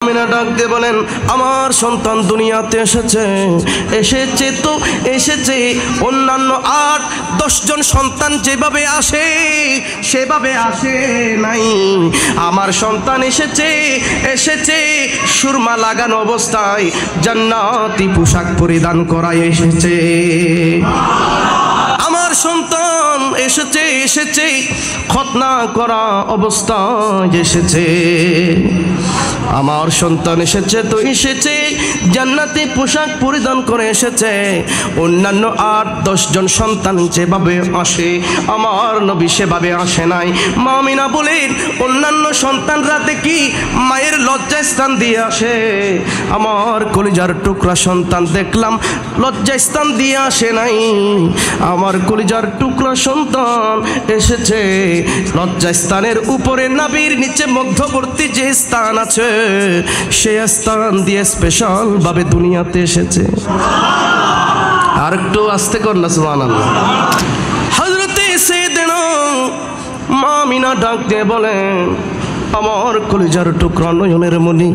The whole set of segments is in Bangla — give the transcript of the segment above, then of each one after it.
আমিনা ডাক দিয়ে বলেন, আমার সন্তান দুনিয়াতে এসেছে অন্যান্য 8-10 জন সন্তান যেভাবে আসে সেভাবে আসে নাই। আমার সন্তান এসেছে সুরমা লাগানো অবস্থায়, জান্নাতি পোশাক পরিধান করায় এসেছে। আমার সন্তান এসেছে খতনা করা অবস্থায় এসেছে। আমার সন্তান এসেছে জান্নাতি পোশাক পরিধান করে এসেছে। অন্যান্য 8-10 জন সন্তান যেভাবে আসে আমার নবী সেভাবে আসে নাই। মা আমিনা বলেন, অন্যান্য সন্তানরা দেখি মায়ের লজ্জাস্থান দিয়ে আসে, আমার কলিজার টুকরা সন্তান দেখলাম লজ্জাস্থান দিয়ে আসে নাই। আমার কলিজার টুকরা সন্তান এসেছে লজ্জাস্থানের উপরে নাভির নিচে মধ্যবর্তী যে স্থান আছে সে স্থান দিয়ে স্পেশাল ভাবে দুনিয়াতে এসেছে। আর একটু আস্তে কর না সুবহানাল্লাহ। হযরতে সাইয়েদনা মা আমিনা ডাক দিয়ে বলেন, আমার কলিজার টুকরা নয়নের মণি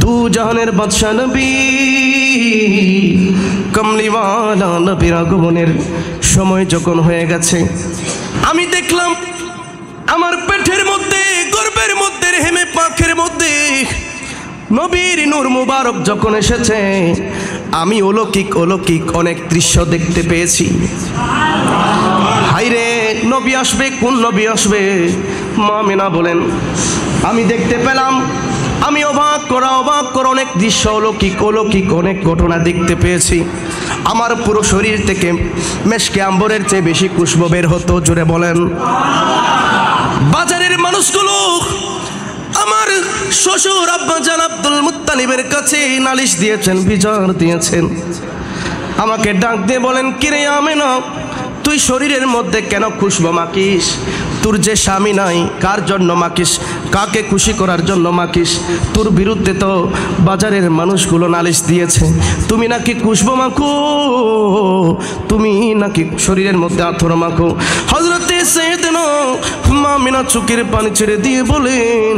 দু জাহানের বাদশা নবী কমলিওয়ালা নবীর আগমনের সময় যখন হয়ে গেছে, আমি দেখলাম আমার পেটের মধ্যে গর্ভের মধ্যে রেহেমে পাখের মধ্যে নবীর নূর মুবারক যখন এসেছে, আমি অলৌকিক অনেক দৃশ্য দেখতে পেয়েছি। হায়রে, নবী আসবে, কোন নবী আসবে? মা আমিনা বলেন, আমি দেখতে পেলাম, আমি অবাক করা অনেক দৃশ্য, অলৌকিক অনেক ঘটনা দেখতে পেয়েছি। আমার পুরো শরীর থেকে মেশকে আম্বরের চেয়ে বেশি খুশবু বের হতো। জোরে বলেন। বাজারের মানুষগুলো আমার শ্বশুর আব্বাজান আব্দুল মুত্তালিবের কাছে নালিশ দিয়েছেন, বিচার দিয়েছেন। আমাকে ডাক দিয়ে বলেন, কিরে আমিনা, তুই শরীরের মধ্যে কেন খুশবু মাখিস? তোর যে স্বামী নাই, কার জন্য মাখিস? কাকে খুশি করার জন্য মাখিস? তোর বিরুদ্ধে তো বাজারের মানুষগুলো নালিশ দিয়েছে, তুমি নাকি খুশবু মাখো, তুমি নাকি শরীরের মধ্যে আথর মাখো। হযরতে সাইয়েদনা মা আমিনা চোখের পানি ছেড়ে দিয়ে বলেন,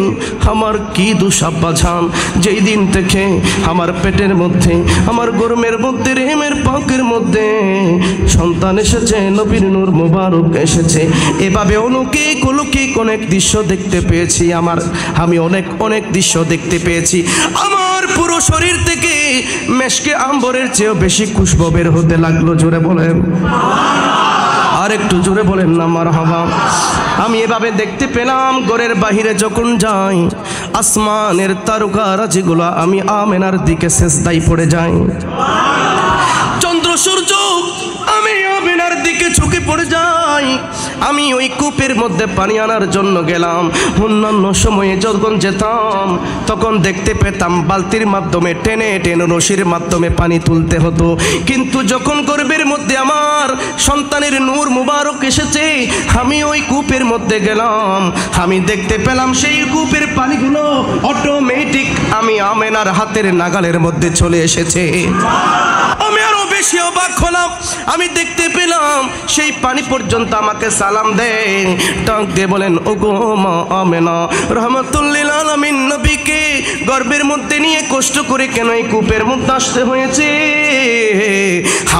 আমার কি দোষ আব্বাজান, যেই দিন থেকে আমার পেটের মধ্যে, আমার গর্ভের মধ্যে, রেহেমের পাকের মধ্যে সন্তান এসেছে, নবীর নূর মুবারক এসেছে, এভাবে অলৌকিক অনেক দৃশ্য দেখতে পেয়েছি। আমি অনেক দৃশ্য দেখতে পেয়েছি। আমার পুরো শরীর থেকে মেশকে আম্বরের চেয়েও বেশি খুশবু বের হতে লাগলো। জোরে বলেন, আর একটু জোরে বলেন না মারহাবা। আমি এভাবে দেখতে পেলাম। ঘরের বাহিরে যখন যাই, আসমানের তারকারাজিগুলো আমি আমেনার দিকে সেজদায় পড়ে যাই। চন্দ্র সূর্য আমি আমেনার দিকে ঝুঁকে পড়ে যাই। আমি ওই কূপের মধ্যে পানি আনার জন্য গেলাম। অন্যান্য সময়ে যখন যেতাম তখন দেখতে পেতাম বালতির মাধ্যমে টেনে রশির মাধ্যমে পানি তুলতে হতো, কিন্তু যখন গর্ভের মধ্যে আমার সন্তানের নূর মুবারক এসেছে, আমি ওই কূপের মধ্যে গেলাম। আমি দেখতে পেলাম সেই কূপের পানিগুলো অটোমেটিক আমি আমেনার হাতের নাগালের মধ্যে চলে এসেছে। আমি আরো বেশি অবাক হলাম। আমি দেখতে পেলাম সেই পানি পর্যন্ত আমাকে সালাম দেয়, ডাক দিয়ে বলেন, ওগো মা আমেনা, রহমাতুল্লিল আলামিন নবীকে গর্ভের মধ্যে নিয়ে কষ্ট করে কেন এই কূপের মধ্যে আসতে হয়েছে?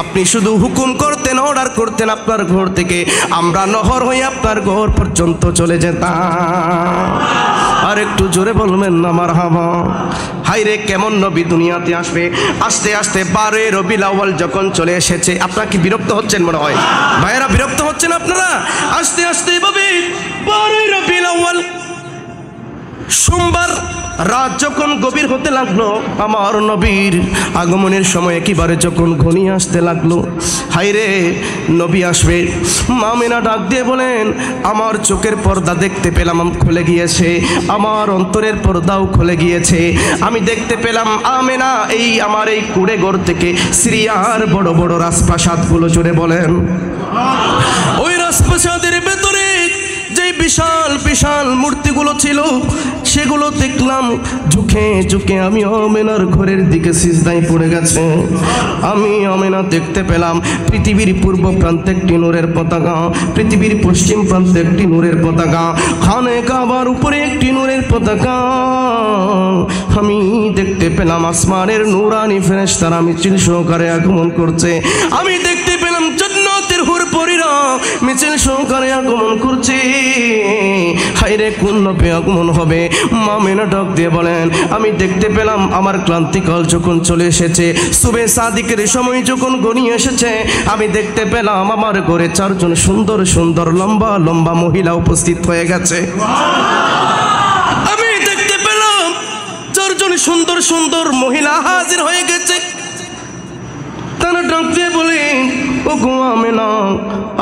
আপনি শুধু হুকুম করতেন, অর্ডার করতেন, আপনার ঘর থেকে আমরা নহর হয়ে আপনার ঘর পর্যন্ত চলে যেতাম। আর একটু জোরে বলবেন না মারহাবা। হায়রে, কেমন নবী দুনিয়াতে আসবে। আস্তে আস্তে 12 রবিউল আউয়াল যখন চলে এসেছে, আপনারা কি বিরক্ত হচ্ছেন? মনে হয় ভাইয়েরা বিরক্ত হচ্ছেন আপনারা। আস্তে আস্তে এভাবে 12 রবিউল আউয়াল সোমবার রাত যখন গভীর হতে লাগলো, আমার নবীর আগমনের সময় একেবারে যখন ঘনিয়ে আসতে লাগলো, হায়রে নবী আসবে। মা আমিনা ডাক দিয়ে বলেন, আমার চোখের পর্দা দেখতে পেলাম খুলে গিয়েছে, আমার অন্তরের পর্দাও খুলে গিয়েছে। আমি দেখতে পেলাম আমেনা আমার এই কুড়ে ঘর থেকে সিরিয়ার বড় বড় রাজপ্রাসাদগুলো, জোরে বলেন, ওই রাজপ্রাসাদের ভেতরে যেই বিশাল বিশাল মূর্তিগুলো ছিল সেগুলো দেখলাম ঝুঁকে ঝুঁকে আমি আমেনার ঘরের দিকে সিজদায় পড়ে গেছে। আমি আমেনা দেখতে পেলাম পৃথিবীর পূর্ব প্রান্তে একটি নূরের পতাকা, পৃথিবীর পশ্চিম প্রান্তে একটি নূরের পতাকা, খানে কাবার উপরে একটি নূরের পতাকা। আমি দেখতে পেলাম আসমানের নূরানি ফেরেশতারা মিছিল সহকারে আগমন করছে। আমি দেখতে পেলাম জান্নাতের হুরপরীরা মিছিল সহকারে আগমন করছে। হায়রে কোন নবে আগমন হবে? মা আমেনা ডাক দিয়ে বলেন, আমি দেখতে পেলাম আমার ক্লান্তিকাল যখন চলে এসেছে, সুবে সাদিকের সময় যখন গনিয়ে এসেছে, আমি দেখতে পেলাম আমার ঘরে 4 জন সুন্দর সুন্দর লম্বা লম্বা মহিলা উপস্থিত হয়ে গেছে। আমি দেখতে পেলাম 4 জন সুন্দর সুন্দর মহিলা হাজির হয়ে গেছে। তারা ডাক দিয়ে বলে, ও গো আমেনা,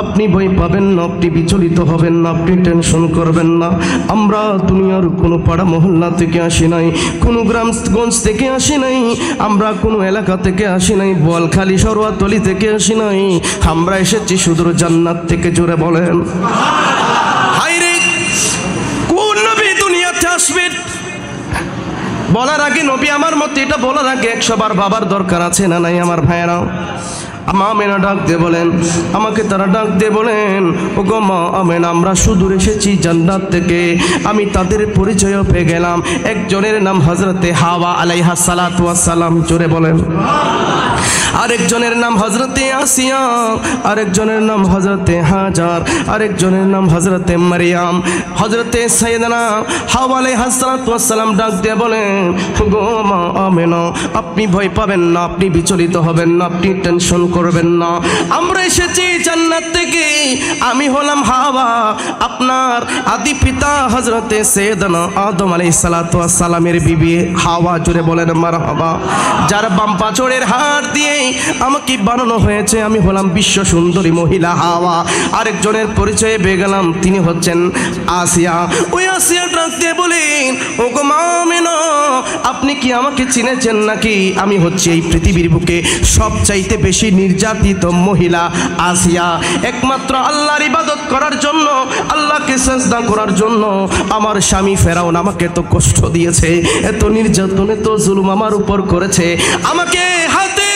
আপনি ভয় পাবেন না, আপনি বিচলিত হবেন না, আপনি টেনশন করবেন না। আমরা দুনিয়ার কোনো পাড়া মহল্লা থেকে আসি নাই, কোনো গ্রামগঞ্জ থেকে আসি নাই, আমরা কোনো এলাকা থেকে আসি নাই, বোয়ালখালী সরোয়াতলি থেকে আসি নাই, আমরা এসেছি সুদূর জান্নাত থেকে। জোরে বলেন হায়রে কোন নবী দুনিয়াতে আসবেন? বলার আগে নবী আমার মতে এটা বলার আগে 100 বার বাবার দরকার আছে না নাই আমার ভাইয়েরা? মা আমেনা ডাক দিয়ে বলেন, আমাকে তারা ডাক দিয়ে বলেন, ও গো মা আমেনা, আমরা সুদূর এসেছি জান্নাত থেকে। আমি তাদের পরিচয় পেয়ে গেলাম। একজনের নাম হযরতে হাওয়া আলাইহা সালাতু ওয়াস সালাম। জোরে বলেন। আরেকজনের নাম হযরতে আসিয়া, আরেকজনের নাম হযরতে হাজার, আরেকজনের নাম হযরতে মারিয়াম। হযরতে সাইয়েদানা হাওয়া আলাইহা সালাতু ওয়াস সালাম ডাক দিয়ে বলেন, ও গো মা আমেনা, আপনি ভয় পাবেন না, আপনি বিচলিত হবেন না, আপনি টেনশন করবেন না। আমরা এসেছি জান্নাত থেকে। আমি হলাম হাওয়া, আপনার আদি পিতা হযরতে সাইয়েদানা আদম আলাইহিস সালাতু ওয়াস সালামের বিবি হাওয়া। জোরে বলেন মারহাবা। যার বাম পাঁচড়ের হাড় দিয়ে আমাকে বানানো হয়েছে, আমি হলাম বিশ্ব সুন্দরী মহিলা হাওয়া। আরেকজনের পরিচয়ে পেয়ে গেলাম, তিনি হচ্ছেন আসিয়া। ওই আসিয়া ডাক দিয়ে বলেন, ও গো মা আমেনা, আপনি কি আমাকে চিনেছেন নাকি? আমি হচ্ছি এই পৃথিবীর বুকে সবচাইতে বেশি নির্যাতিত মহিলা আসিয়া। একমাত্র আল্লাহর ইবাদত করার জন্য, আল্লাহকে সিজদা করার জন্য আমার স্বামী ফেরাউন আমাকে এত কষ্ট দিয়েছে, এত নির্যাতন, এত জুলুম আমার উপর করেছে। আমাকে হাতে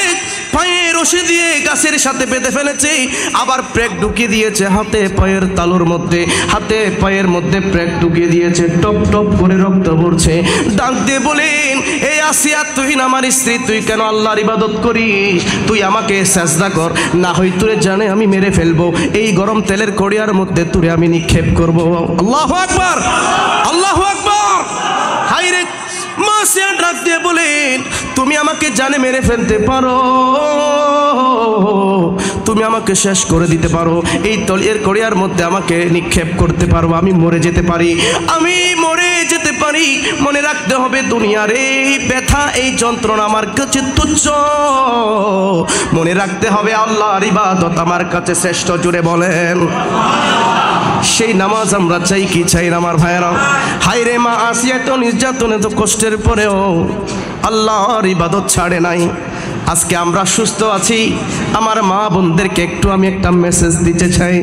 পায়ে রশি দিয়ে গাছের সাথে বেঁধে ফেলেছে, আবার প্রেক ঢুকিয়ে দিয়েছে হাতে পায়ের তালুর মধ্যে, হাতে পায়ের মধ্যে প্রেক ঢুকিয়ে দিয়েছে, টপ টপ করে রক্ত পড়ছে। ডাক দিয়ে বলেন, এই আসিয়া, তুই না আমার স্ত্রী, তুই কেন আল্লাহর ইবাদত করিস? তুই আমাকে সিজদা কর, না হয় তুরে জানে আমি মেরে ফেলবো, এই গরম তেলের কড়িয়ার মধ্যে তুরে আমি নিক্ষেপ করব। আল্লাহু আকবার, আল্লাহু আকবার। হায়রে মা আসিয়া ডাক দিয়ে বলেন, তুমি আমাকে জানে মেরে ফেলতে পারো, তুমি আমাকে শেষ করে দিতে পারো, এই তলিয়ের কড়িয়ার মধ্যে আমাকে নিক্ষেপ করতে পারো, আমি মরে যেতে পারি, আমি মরে যেতে পারি। মনে রাখতে হবে দুনিয়ার এই ব্যথা, এই যন্ত্রণা আমার কাছে তুচ্ছ। মনে রাখতে হবে আল্লাহর ইবাদত আমার কাছে শ্রেষ্ঠ। জুড়ে বলেন সেই নামাজ আমরা চাই কি চাই না আমার ভাইয়েরা? হায়রে মা আসিয়া তো নির্যাতনে তো কষ্টের পরেও আল্লাহর ইবাদত ছাড়ে নাই। আজকে আমরা সুস্থ আছি, আমার মা বোনদেরকে একটু আমি একটা মেসেজ দিতে চাই।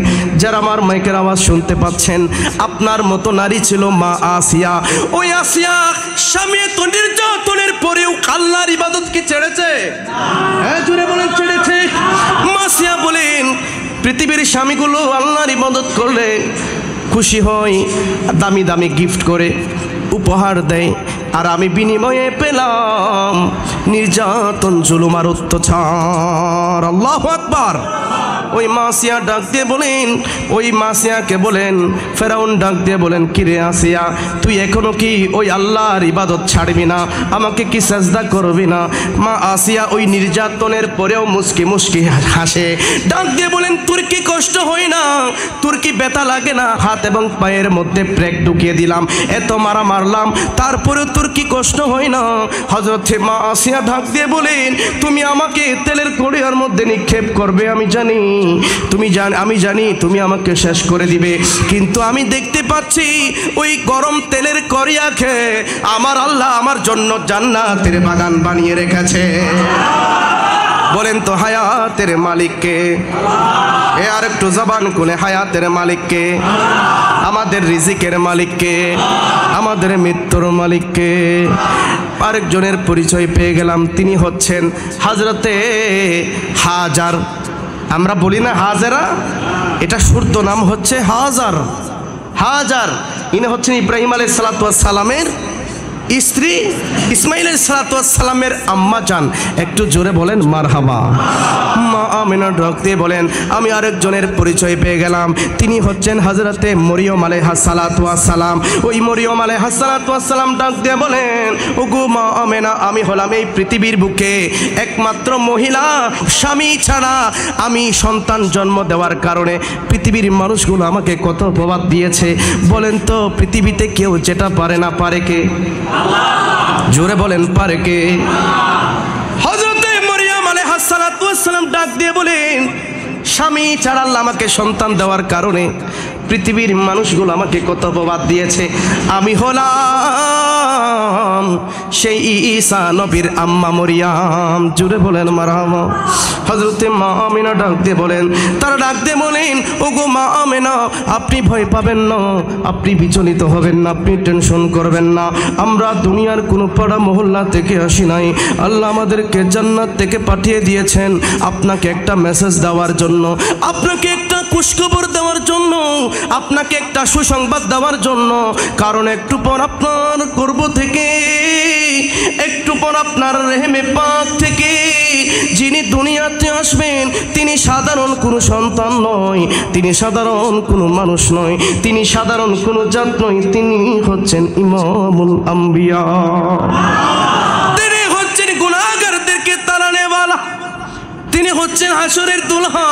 যারা আমার মাইকের আওয়াজ শুনতে পাচ্ছেন, আপনার মতো নারী ছিল মা আসিয়া। ওই আসিয়া স্বামী তো নির্যাতনের পরেও আল্লাহর ইবাদত কি ছেড়েছে? হ্যাঁ জোরে বলেন ছেড়েছে। মা আসিয়া বলেন, পৃথিবীর স্বামীগুলো আল্লাহর ইবাদত করলে খুশি হয়, দামি দামি গিফট করে উপহার দেয়, আর আমি বিনিময়ে পেলাম নির্যাতন, জুলুম আর অত্যাচার। আল্লাহু আকবার। ওই মাসিয়া ডাক দিয়ে বলেন, ওই মাসিয়াকে বলেন, ফেরাউন ডাক দিয়ে বলেন, কিরে আসিয়া, তুই এখনো কি ওই আল্লাহর ইবাদত ছাড়বি না? আমাকে কি সিজদা করবি না? মা আসিয়া ওই নির্যাতনের পরেও মুস্কি মুস্কি হাসে। ডাক দিয়ে বলেন, তোর কি কষ্ট হয় না? তোর কি ব্যথা লাগে না? হাত এবং পায়ের মধ্যে প্রেক ঢুকিয়ে দিলাম, এত মারা মারলাম, তারপরেও তোর কি কষ্ট হয় না? হযরত মা আসিয়া ডাক দিয়ে বলেন, তুমি আমাকে তেলের কড়িয়ার মধ্যে নিক্ষেপ করবে, আমি জানি, আমি জানি তুমি আমাকে শেষ করে দিবে, কিন্তু আমি দেখতে পাচ্ছি ওই গরম তেলের কড়িয়া খেয়ে আমার আল্লাহ আমার জন্য জান্নাতের বাগান বানিয়ে রেখেছে। বলেন তো হায়াতের মালিককে? এ আর একটু জবান খুলে হায়াতের মালিককে? আমাদের রিজিকের মালিককে, আমাদের মৃত্যুর মালিককে। আরেকজনের পরিচয় পেয়ে গেলাম, তিনি হচ্ছেন হযরতে হাজার। আমরা বলি না হাজেরা, এটা শুদ্ধ নাম হচ্ছে হাজার। হাজার ইনি হচ্ছেন ইব্রাহিম আলাইহিস সালাতু ওয়াস সালামের স্ত্রী, ইসমাইল আলাইহিস সালাতু ওয়াস সালামের আম্মা জান। একটু জোরে বলেন মারহাবা। মা আমিনা ডাক দিয়ে বলেন, আমি আরেকজনের পরিচয় পেয়ে গেলাম, তিনি হচ্ছেন হযরতে মরিয়ম আলাইহিস সালাতু ওয়াস সালাম। ওই মরিয়ম আলাইহিস সালাতু ওয়াস সালাম ডাক দিয়ে বলেন, ওগো মা আমিনা, আমি হলাম এই পৃথিবীর বুকে একমাত্র মহিলা, স্বামী ছাড়া আমি সন্তান জন্ম দেওয়ার কারণে পৃথিবীর মানুষগুলো আমাকে কত প্রভাব দিয়েছে। বলেন তো পৃথিবীতে কেউ যেটা পারে না, পারে কে? জোরে বলেন পারে কে? হযরতে মরিয়ম আলাইহিস সালাতু ওয়াস সালাম ডাক দিয়ে বলেন, স্বামী ছাড়া আল্লাহ আমাকে সন্তান দেওয়ার কারণে পৃথিবীর মানুষগুলো আমাকে কত প্রবাদ দিয়েছে। আমি হলাম সেই ঈসা নবীর আম্মা মরিয়ম। জোরে বলেন মারহাবা। হযরতে মা আমিনা ডাক দিয়ে বলেন, তারা ডাক দিয়ে বলেন, ওগো মা আমিনা, আপনি ভয় পাবেন না, আপনি বিচলিত হবেন না, আপনি টেনশন করবেন না। আমরা দুনিয়ার কোনো পাড়া মহল্লা থেকে আসি নাই, আল্লাহ আমাদেরকে জান্নাত থেকে পাঠিয়ে দিয়েছেন আপনাকে একটা মেসেজ দেওয়ার জন্য, আপনাকে একটা খুশখবর দেওয়ার জন্য, আপনাকে একটা সুসংবাদ দেওয়ার জন্য। কারণ একটু পর আপনার গর্ভ থেকে, একটু পর আপনার রেহেমে পাক থেকে যিনি দুনিয়াতে আসবেন, তিনি সাধারণ কোনো সন্তান নয়, তিনি সাধারণ কোনো মানুষ নয়, তিনি সাধারণ কোনো জাত নয়, তিনি হচ্ছেন ইমামুল আম্বিয়া। তিনি হচ্ছেন গুনাহগারদেরকে তাড়ানেওয়ালা, তিনি হচ্ছেন হাসরের দুলহা,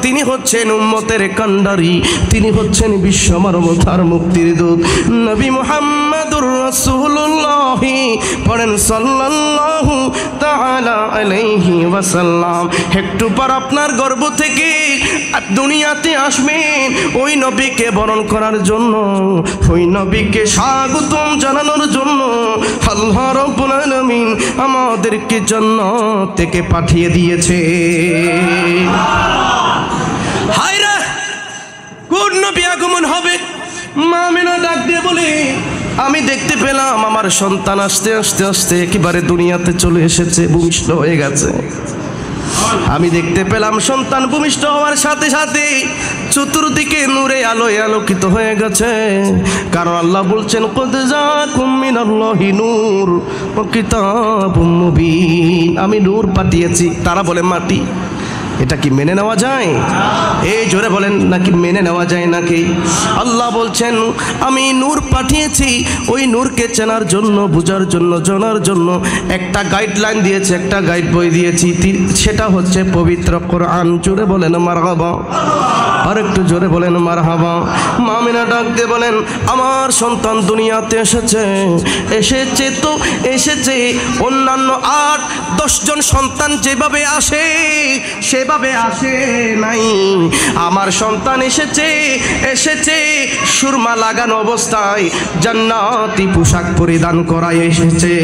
তিনি হচ্ছেন উম্মতের কান্ডারি, তিনি হচ্ছেন বিশ্ব মানবতার মুক্তির দূত নবী মুহাম্মদুর রাসূলুল্লাহ। পড়েন সাল্লাল্লাহু তাআলা আলাইহি ওয়াসাল্লাম। একটু পর আপনার গর্ভ থেকে দুনিয়াতে আসবেন ওই নবীকে বরণ করার জন্য, ওই নবীকে স্বাগতম জানানোর জন্য আল্লাহ রাব্বুল আলামিন আমাদেরকে জান্নাত থেকে পাঠিয়ে দিয়েছে। হায়রে কোন নবী আগমন হবে? মা আমিনা ডাক দিয়ে বলে, আমি দেখতে পেলাম আমার সন্তান আস্তে আস্তে আস্তে একেবারে দুনিয়াতে চলে এসেছে, ভূমিষ্ঠ হয়ে গেছে। আমি দেখতে পেলাম সন্তান ভূমিষ্ঠ হওয়ার সাথে সাথে চতুর্দিকে নূরে আলোয় আলোকিত হয়ে গেছে। কারণ আল্লাহ বলছেন, কদ জাকুম মিনাল্লাহি নূর ওয়া কিতাবুম মুবিন। আমি নূর পাঠিয়েছি। তারা বলে মাটি। এটা কি মেনে নেওয়া যায়? এই জোরে বলেন নাকি মেনে নেওয়া যায় নাকি? আল্লাহ বলছেন, আমি নূর পাঠিয়েছি, ওই নূরকে চেনার জন্য, বুঝার জন্য, জানার জন্য একটা গাইডলাইন দিয়েছি, একটা গাইড বই দিয়েছি, সেটা হচ্ছে পবিত্র কোরআন। জোরে বলেন মারহাবা। আর একটু জোরে বলেন মারহাবা। মা আমিনা ডাক দিয়ে বলেন, আমার সন্তান দুনিয়াতে এসেছে, এসেছে তো এসেছে, অন্যান্য 8-10 জন সন্তান যেভাবে আসে সেভাবে আসে নাই। আমার সন্তান এসেছে, এসেছে সুরমা লাগানো অবস্থায়, জান্নাতি পোশাক পরিধান করায় এসেছে।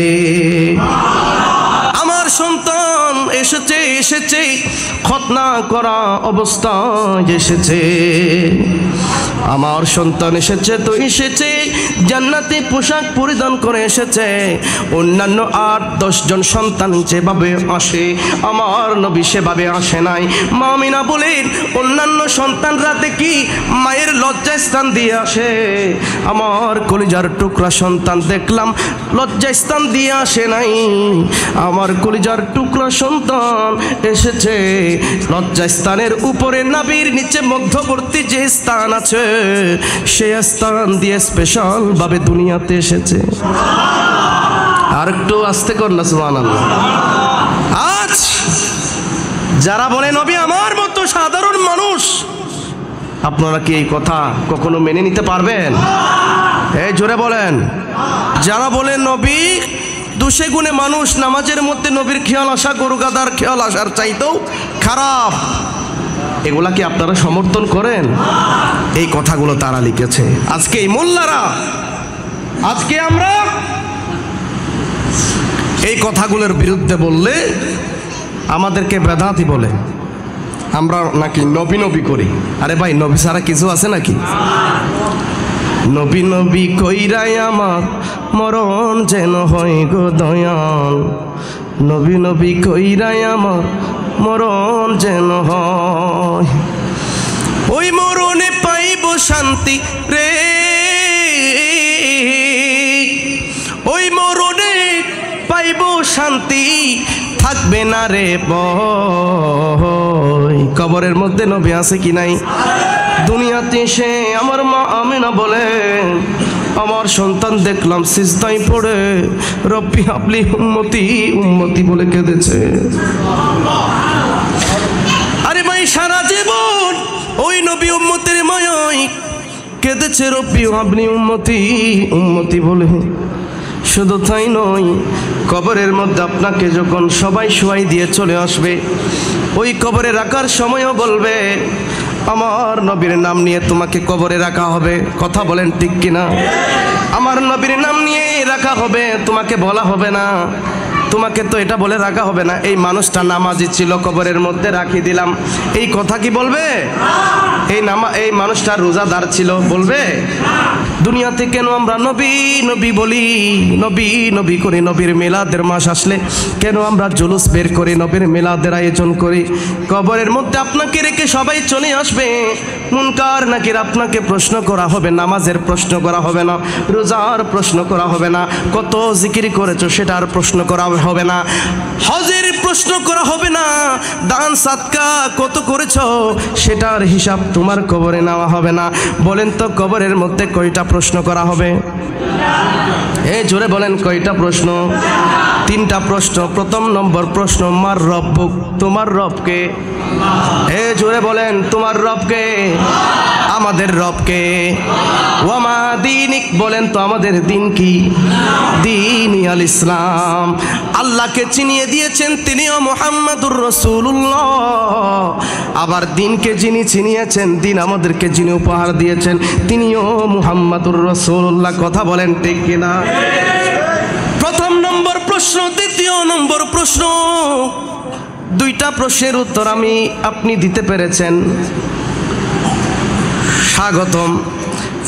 আমার সন্তান এসেছে, এসেছে খতনা করা অবস্থায় এসেছে। আমার সন্তান এসেছে তো এসেছে জান্নাতি পোশাক পরিধান করে এসেছে। অন্যান্য 8-10 জন সন্তান যেভাবে আসে, আমার নবী সেভাবে আসে নাই। মা আমিনা বলেন, অন্যান্য সন্তানরা দেখি মায়ের লজ্জাস্থান দিয়ে আসে, আমার কলিজার টুকরা সন্তান দেখলাম লজ্জাস্থান দিয়ে আসে নাই। আমার কলিজার টুকরা সন্তান এসেছে লজ্জাস্থানের উপরে, নাভির নিচে মধ্যবর্তী যে স্থান আছে, সেই স্থান দিয়ে স্পেশাল ভাবে দুনিয়াতে এসেছে। আর একটু আস্তে কর না সুবহানাল্লাহ। আজ যারা বলে নবী আমার মতো সাধারণ মানুষ, আপনারা কি এই কথা কখনো মেনে নিতে পারবেন? এই জোরে বলেন। যারা বলে নবী দোষে গুণে মানুষ, নামাজের মধ্যে নবীর খেয়াল আসা গরু গাদার খেয়াল আসার চাইতেও খারাপ, এগুলা কি আপনারা সমর্থন করেন? এই কথাগুলো তারা লিখেছে। আজকে এই মোল্লারা, আজকে আমরা এই কথাগুলোর বিরুদ্ধে বললে আমাদেরকে বেদাতি বলে। আমরা নাকি নবী নবী করি। আরে ভাই, নবী ছাড়া কিছু আছে নাকি? নবী নবী কইরাই আমার মরণ যেন হয় গো দয়াল, নবী নবী কইরাই আমার মরণ যেন হয়, ওই মরণে পাইব শান্তি রে, ওই মরণে পাইব শান্তি, থাকবে না রে ভয়। কবরের মধ্যে নবী আছে কি নাই? দুনিয়াতে এসে আমার মা আমিনা বলে, আমার সন্তান দেখলাম সিজদায় পড়ে রব্বি হাবলি উম্মতি উম্মতি বলে কেঁদেছে। আরে ভাই, সারা জীবন ওই নবী উম্মতের মায়ায় কেঁদেছে রব্বি হাবলি উম্মতি উম্মতি বলে। শুধু তাই নয়, কবরের মধ্যে আপনাকে যখন সবাই শোয়াই দিয়ে চলে আসবে, ওই কবরে রাখার সময়ও বলবে আমার নবীর নাম নিয়ে তোমাকে কবরে রাখা হবে। কথা বলেন ঠিক কিনা? আমার নবীর নাম নিয়ে রাখা হবে, তোমাকে বলা হবে না, তোমাকে তো এটা বলে রাখা হবে না এই মানুষটা নামাজি ছিল, কবরের মধ্যে রাখি দিলাম, এই কথা কি বলবে? এই মানুষটা রোজাদার ছিল বলবে? দুনিয়াতে কেন আমরা নবী নবী বলি, নবী নবী করি? নবীর মিলাদের মাস আসলে কেন আমরা জুলুস বের করি, নবীর মিলাদের আয়োজন করি? কবরের মধ্যে আপনাকে রেখে সবাই চলে আসবে, মুনকার নাকির আপনাকে প্রশ্ন করা হবে, নামাজের প্রশ্ন করা হবে না, রোজার প্রশ্ন করা হবে না, কত জিকির করেছো সেটার প্রশ্ন করা হবে না, হজের প্রশ্ন করা হবে না, দান সাদকা কত করেছো সেটার হিসাব তোমার কবরে নেওয়া হবে না। বলেন তো কবরের মধ্যে কয়টা প্রশ্ন করা হবে? জোরে বলেন, কয়টা প্রশ্ন? 3টা প্রশ্ন। প্রথম নম্বর প্রশ্ন, মার রব্বুক, তোমার রবকে? জোরে বলেন, তোমার রবকে? আমাদের রবকে। ওয়ামা দীনিক, বলেন তো আমাদের দিন কি? দিন আল ইসলাম। আল্লাহকে চিনিয়ে দিয়েছেন তিনিও মুহাম্মাদুর রাসূলুল্লাহ। আবার দিনকে যিনি চিনিয়েছেন, দিন আমাদেরকে যিনি উপহার দিয়েছেন তিনিও মুহাম্মাদুর রাসূলুল্লাহ। কথা বলেন ঠিক কিনা? প্রথম নম্বর প্রশ্ন। দ্বিতীয় নম্বর প্রশ্ন, 2টা প্রশ্নের উত্তর আপনি দিতে পেরেছেন, স্বাগতম,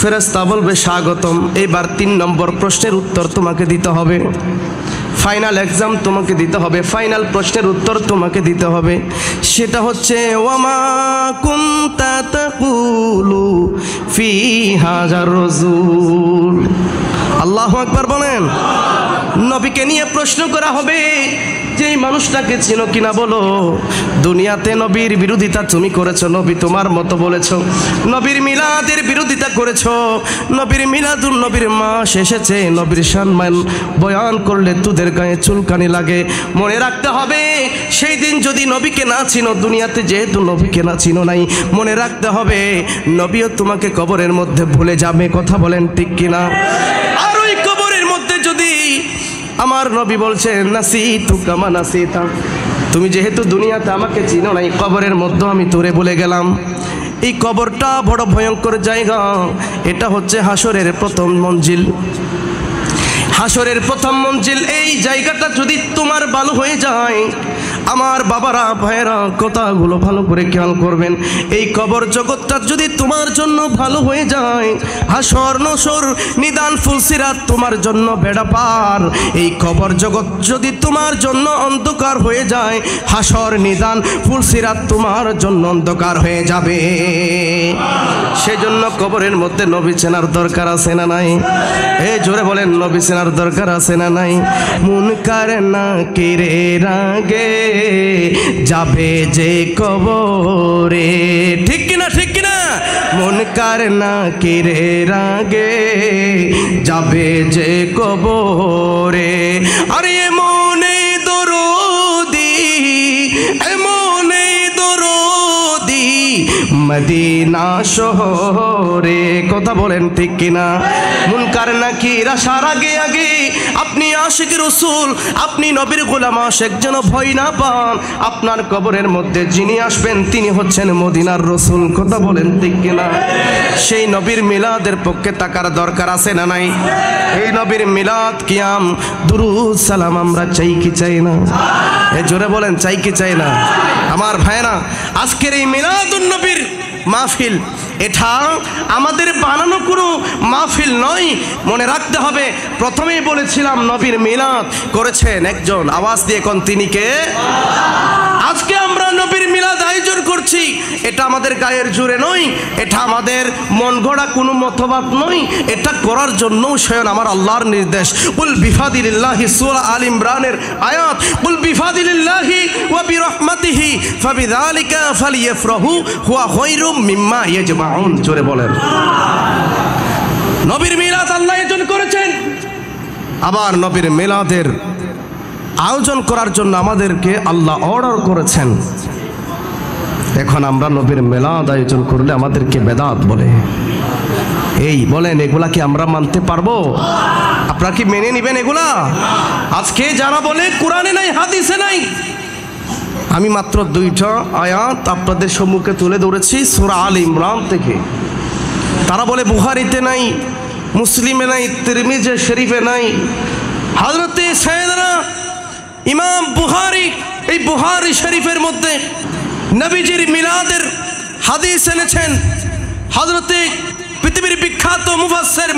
ফেরেশতা বলবে স্বাগতম। এবার 3 নম্বর প্রশ্নের উত্তর তোমাকে দিতে হবে, ফাইনাল এক্সাম তোমাকে দিতে হবে, ফাইনাল প্রশ্নের উত্তর তোমাকে দিতে হবে। সেটা হচ্ছে ওয়ামা কুনতা তাকুলু ফি হাযার রাসূল। আল্লাহু আকবার বলেন। নবীকে নিয়ে প্রশ্ন করা হবে যে এই মানুষটাকে চিনো কিনা বলো। দুনিয়াতে নবীর বিরোধিতা তুমি করেছো, নবী তোমার মতো বলেছো, নবীর মিলাদের বিরোধিতা করেছো, নবীর মিলাদুন নবীর মাস এসেছে, নবীর সম্মান বয়ান করলে তোদের গায়ে চুলকানি লাগে। মনে রাখতে হবে সেই দিন যদি নবীকে না চিনো, দুনিয়াতে যেহেতু নবীকে না চিনো নাই, মনে রাখতে হবে নবীও তোমাকে কবরের মধ্যে ভুলে যাবে। কথা বলেন ঠিক কিনা? আর ওই কবরের মধ্যে যদি আমার নবী বলছেন নাসিতু কামা নাসিতা, তুমি যেহেতু দুনিয়াতে আমাকে চিনো নাই, কবরের মধ্যে আমি তোরে বলে গেলাম। এই কবরটা বড় ভয়ঙ্কর জায়গা। এটা হচ্ছে হাসরের প্রথম মঞ্জিল, হাসরের প্রথম মঞ্জিল। এই জায়গাটা যদি তোমার ভালো হয়ে যায়, আমার বাবারা ভাইয়েরা কথাগুলো ভালো করে খেয়াল করবেন, এই কবর জগৎটা যদি তোমার জন্য ভালো হয়ে যায়, হাসর নসর নিদান ফুলসিরাত তোমার জন্য বেড়া পার। এই কবর জগৎ যদি তোমার জন্য অন্ধকার হয়ে যায়, হাসর নিদান ফুলসিরাত তোমার জন্য অন্ধকার হয়ে যাবে। সেজন্য কবরের মধ্যে নবী চেনার দরকার আছে না নাই? জোরে বলেন, নবী চেনার দরকার আছে না নাই? মুনকার নাকিরের আগে যাবে যে কবরে, ঠিক কিনা? ঠিক কিনা? মুনকার নাকিরের আগে যাবে যে কবরে। আরে এমনে দরদি, এমনে দরদি মদিনা শহরে। কথা বলেন ঠিক কিনা? মুনকার নাকির আসার আগে আগে আপনি আশিক রাসূল, আপনি নবীর গোলাম আশিক যেন ভয় না পান। আপনার কবরের মধ্যে যিনি আসবেন তিনি হচ্ছেন মদিনার রাসূল। কথা বলেন ঠিক কিনা? সেই নবীর মিলাদের পক্ষে তাকার দরকার আছে না নাই? এই নবীর মিলাদ কিয়াম দুরুদ সালাম আমরা চাই কি চাই না? জোরে বলেন চাই কি চাই না? আমার ভাইরা, আজকের এই মিলাদুন নবীর মাহফিল এটা আমাদের বানানো কোনো মাহফিল নয়, মনে রাখতে হবে। প্রথমেই বলেছিলাম নবীর মিলাদ করেছেন একজন, আওয়াজ দিয়ে কোন তিনি কে? আজকে আমরা নবীর মিলাদ আয়োজন করছি, এটা আমাদের গায়ের জোরে নয়, এটা আমাদের মন গড়া কোনো মতবাদ নয়, এটা করার জন্য স্বয়ং আমার আল্লাহর নির্দেশ। কুল বিফাদিলিল্লাহি, সূরা আল ইমরানের আয়াত, কুল বিফাদিলিল্লাহি ওয়া বিরহমাতিহি ফাবিযালিকা ফালিয়াফরাহু হুয়া খায়রুম মিম্মা ইয়াজমাউন। জোরে বলেন। নবীর মিলাদ আল্লাহ আয়োজন করেছেন, আবার নবীর মিলাদের আয়োজন করার জন্য আমাদেরকে আল্লাহ অর্ডার করেছেন। এখন আমরা নবীর মিলাদ আয়োজন করলে আমাদেরকে বেদাত বলে। এই বলেন, এগুলা কি আমরা মানতে পারবো? আপনারা কি মেনে নেবেন এগুলা? আজকে যারা বলে কোরআনে নাই, হাদিসে নাই, আমি মাত্র 2টা আয়াত আপনাদের সম্মুখে তুলে ধরেছি সূরা আল ইমরান থেকে। তারা বলে বুখারীতে নাই, মুসলিমে নাই, তিরমিজি শরীফে নাই। হযরতে সাইয়েদনা ইমাম বুখারী এই বুখারী শরীফের মধ্যে নবীজির মিলাদের হাদিস এনেছেন। হযরতে পৃথিবীর বিখ্যাত মুফাসসির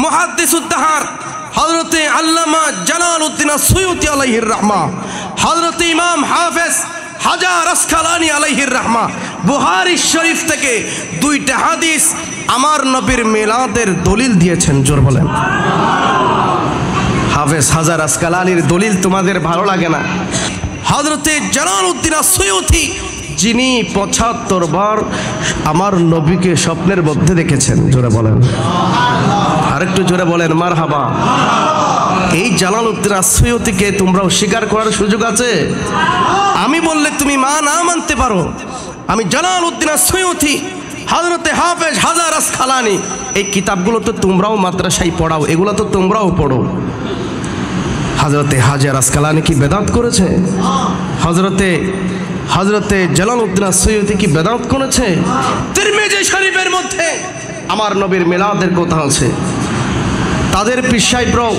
মুহাদ্দিসুদ দাহর হযরতে আল্লামা জালালউদ্দিন আসসুয়ুতি আলাইহির রাহমা, হযরতে ইমাম হাফেজ হাজার আসকালানি আলাইহির রাহমা বুখারী শরীফ থেকে 2টা হাদিস আমার নবীর মিলাদের দলিল দিয়েছেন। জোর বলেন। হাফেজ হাজার আসকালানির দলিল তোমাদের ভালো লাগে না? হযরতে জালালউদ্দিন আসসুয়ুতি, যিনি 75 বার আমার নবীকে স্বপ্নের মধ্যে দেখেছেন। জোরে বলেন, আরেকটু জোরে বলেন মারহাবা। এই জালালউদ্দিন আসসুয়ুতিকে তোমরা অস্বীকার করার সুযোগ আছে? আমি বললে তুমি না মানতে পারো। আমি জালালউদ্দিন আসসুয়ুতি, হযরতে হাফেজ হাজার আসকালানি, এই কিতাবগুলো তো তোমরাও মাদ্রাসায় পড়াও, এগুলো তো তোমরাও পড়ো। হযরতে হাজার আসকালানি কি বেদাত করেছে? হযরতে জালালউদ্দিন আসসুয়ুতি কি বেদাত করেছে? তিরমিজি শরীফের মধ্যে আমার নবীর মিলাদের কথা আছে। তাদের পীর সাহেবরাও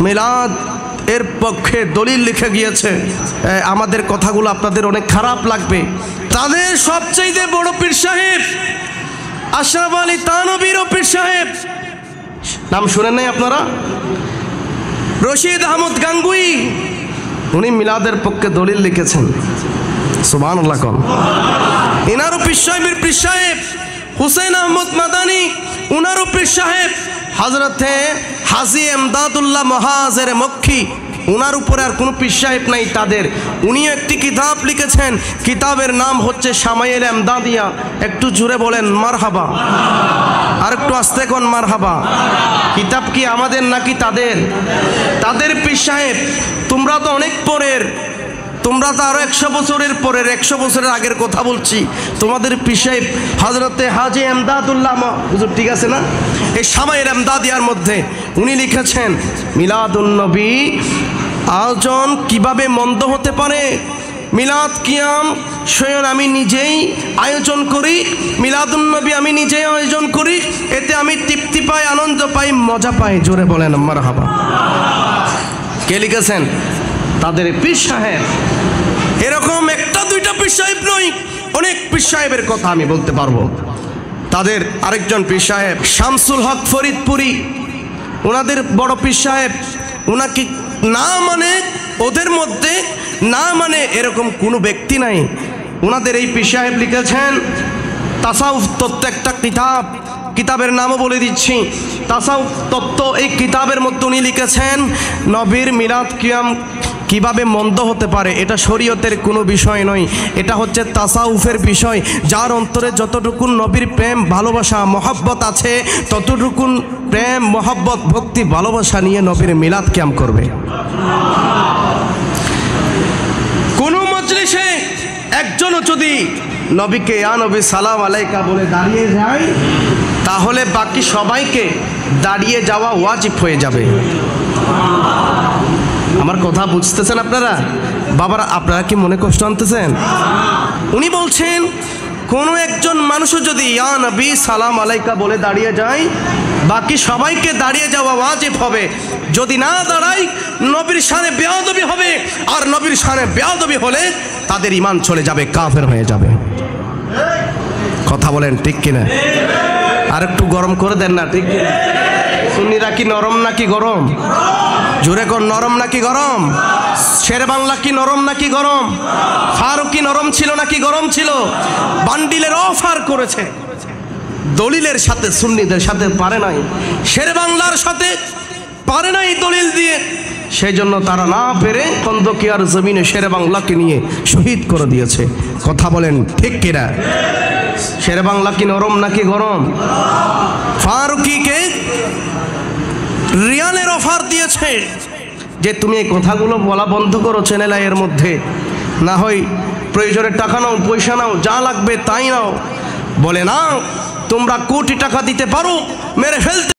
মিলাদ এর পক্ষে দলিল লিখে গিয়েছে। আমাদের কথাগুলো আপনাদের অনেক খারাপ লাগবে। তাদের সবচেয়ে বড় পীর সাহেব আশরাফ আলী থানভীর পীর সাহেব, নাম শুনেন নাই আপনারা? রশিদ আহমদ গাঙ্গুই, উনি মিলাদের পক্ষে দলিল লিখেছেন। সুবহানাল্লাহ কোন। ইনারও পীর সাহেব হুসেন আহমদ মাদানী, উনারও পীর সাহেব হযরতে হাজী এমদাদুল্লাহ মহাজের মক্কি, উনার উপরে আর কোনো পীর সাহেব নাই তাদের। উনিও একটি কিতাব লিখেছেন, কিতাবের নাম হচ্ছে শামাইল এমদাদিয়া। একটু জোরে বলেন মারহাবা, আর একটু আস্তে কোন মারহাবা। কিতাব কি আমাদের নাকি তাদের? তাদের পীর সাহেব। তোমরা তো অনেক পরের, তোমরা তো আরো 100 বছরের পরের, 100 বছরের আগের কথা বলছি। তোমাদের পীর সাহেব হযরতে হাজী এমদাদুল্লাহ হুজুর, ঠিক আছে না? এই শামাইল এমদাদিয়ার মধ্যে উনি লিখেছেন মিলাদুন নবী আয়োজন কিভাবে মন্দ হতে পারে। মিলাদ কিয়াম স্বয়ং আমি নিজেই আয়োজন করি, মিলাদুন নবী আমি নিজেই আয়োজন করি, এতে আমি তৃপ্তি পাই, আনন্দ পাই, মজা পাই। জোরে বলেন মারহাবা। কে লিখেছেন? তাদের পীর সাহেব। এরকম 1-2টা পীর সাহেব নয়, অনেক পীর সাহেবের কথা আমি বলতে পারবো। তাদের আরেকজন পীর সাহেব শামসুল হক ফরিদপুরি, ওনাদের বড় পীর সাহেব। ওনাকে না মানে, ওদের মধ্যে না মানে এরকম কোনো ব্যক্তি নাই। ওনাদের এই পীর সাহেব লিখেছেন তাসাউফ তত্ত্ব, একটা কিতাবের নামও বলে দিচ্ছি, তাসাউফ তত্ত্ব। এই কিতাবের মধ্যে উনি লিখেছেন নবীর মিলাদ কিয়াম কিভাবে মন্দ হতে পারে। এটা শরীয়তের কোনো বিষয় নয়, এটা হচ্ছে তাসাউফের বিষয়। যার অন্তরে যতটুকুন নবীর প্রেম ভালোবাসা মহব্বত আছে, ততটুকুন প্রেম মহব্বত ভক্তি ভালোবাসা নিয়ে নবীর মিলাদ কিয়াম করবে। কোনো মজলিসে একজনও যদি নবীকে ইয়া নবী সালাম আলাইকা বলে দাঁড়িয়ে যায়, তাহলে বাকি সবাইকে দাঁড়িয়ে যাওয়া ওয়াজিব হয়ে যাবে। আমার কথা বুঝতেছেন আপনারা? বাবারা, আপনারা কি মনে কষ্ট আনতেছেন? উনি বলছেন কোনো একজন মানুষও যদি ইয়া নবী সালাম আলাইকা বলে দাঁড়িয়ে যায়, বাকি সবাইকে দাঁড়িয়ে যাওয়া ওয়াজিব হবে। যদি না দাঁড়াই, নবীর শানে বেয়াদবি হবে, আর নবীর শানে বেয়াদবি হলে তাদের ঈমান চলে যাবে, কাফের হয়ে যাবে। কথা বলেন ঠিক কিনা? আর একটু গরম করে দেন না, ঠিক কিনা? সুন্নিরা কি নরম নাকি গরম? জোরে কোন, নরম নাকি গরম? শেরে বাংলা কি নরম নাকি গরম? ফারুকি নরম ছিল নাকি গরম ছিল? বান্ডিলের অফার করেছে, দলিলের সাথে সুন্নিদের সাথে পারে নাই, শেরে বাংলার সাথে পারে নাই দলিল দিয়ে। সেই জন্য তারা না পেরে খন্দকিয়ার জমিনে শেরে বাংলাকে নিয়ে শহীদ করে দিয়েছে। কথা বলেন ঠিক কিনা? শেরে বাংলা কি নরম নাকি গরম? ফারুকিকে রিয়ালের অফার দিয়েছে যে তুমি এই কথাগুলো বলা বন্ধ করো চ্যানেল এর মধ্যে, না হয় প্রয়োজনে টাকা নাও, পয়সা নাও, যা লাগবে তাই নাও। বলে না, তোমরা কোটি টাকা দিতে পারো, মেরে ফেলতে